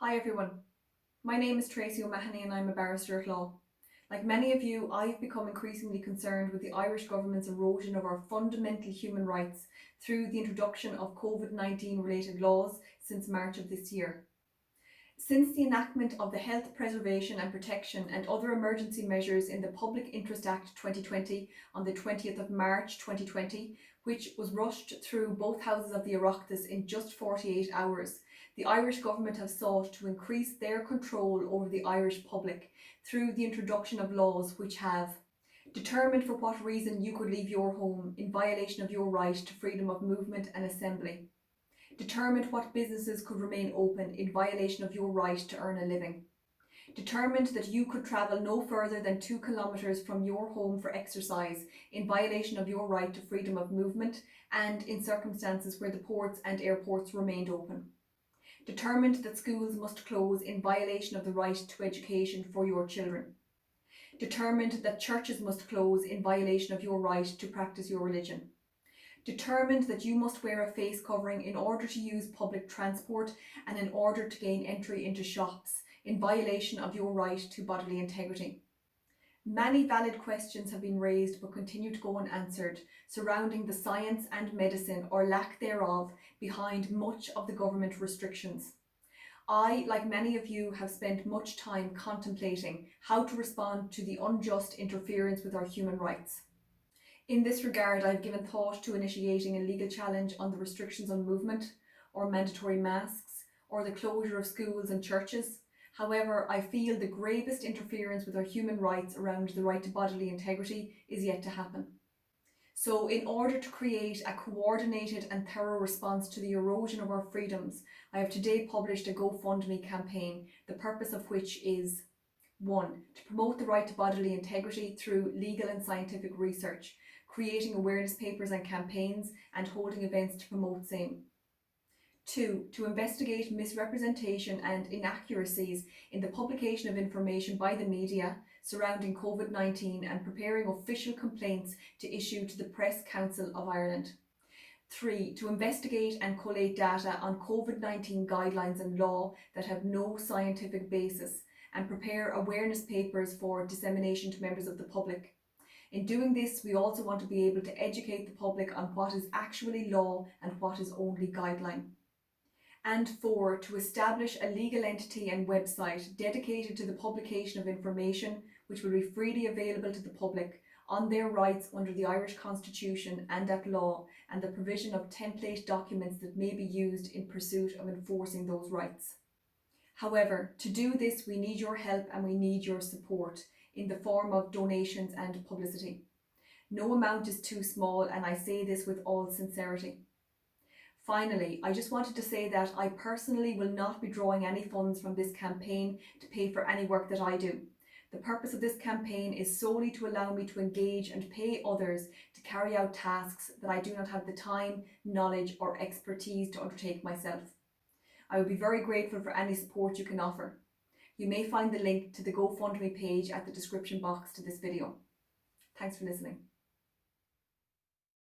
Hi everyone, my name is Tracy O'Mahony and I'm a barrister at law. Like many of you, I've become increasingly concerned with the Irish Government's erosion of our fundamental human rights through the introduction of COVID-19 related laws since March of this year. Since the enactment of the Health Preservation and Protection and Other Emergency Measures in the Public Interest Act 2020 on the 20th of March 2020, which was rushed through both houses of the Oireachtas in just 48 hours, the Irish Government have sought to increase their control over the Irish public through the introduction of laws which have determined for what reason you could leave your home in violation of your right to freedom of movement and assembly, determined what businesses could remain open in violation of your right to earn a living, determined that you could travel no further than 2 kilometres from your home for exercise in violation of your right to freedom of movement and in circumstances where the ports and airports remained open, determined that schools must close in violation of the right to education for your children, determined that churches must close in violation of your right to practice your religion, determined that you must wear a face covering in order to use public transport and in order to gain entry into shops in violation of your right to bodily integrity. Many valid questions have been raised but continue to go unanswered surrounding the science and medicine or lack thereof behind much of the government restrictions. I, like many of you, have spent much time contemplating how to respond to the unjust interference with our human rights. In this regard, I've given thought to initiating a legal challenge on the restrictions on movement, or mandatory masks, or the closure of schools and churches. However, I feel the gravest interference with our human rights around the right to bodily integrity is yet to happen. So in order to create a coordinated and thorough response to the erosion of our freedoms, I have today published a GoFundMe campaign, the purpose of which is 1. To promote the right to bodily integrity through legal and scientific research, creating awareness papers and campaigns and holding events to promote same. 2. To investigate misrepresentation and inaccuracies in the publication of information by the media surrounding COVID-19 and preparing official complaints to issue to the Press Council of Ireland. 3. To investigate and collate data on COVID-19 guidelines and law that have no scientific basis and prepare awareness papers for dissemination to members of the public. In doing this, we also want to be able to educate the public on what is actually law and what is only guideline. And 4. To establish a legal entity and website dedicated to the publication of information which will be freely available to the public on their rights under the Irish Constitution and at law, and the provision of template documents that may be used in pursuit of enforcing those rights. However, to do this, we need your help and we need your support in the form of donations and publicity. No amount is too small, and I say this with all sincerity. Finally, I just wanted to say that I personally will not be drawing any funds from this campaign to pay for any work that I do. The purpose of this campaign is solely to allow me to engage and pay others to carry out tasks that I do not have the time, knowledge or expertise to undertake myself. I would be very grateful for any support you can offer. You may find the link to the GoFundMe page at the description box to this video. Thanks for listening.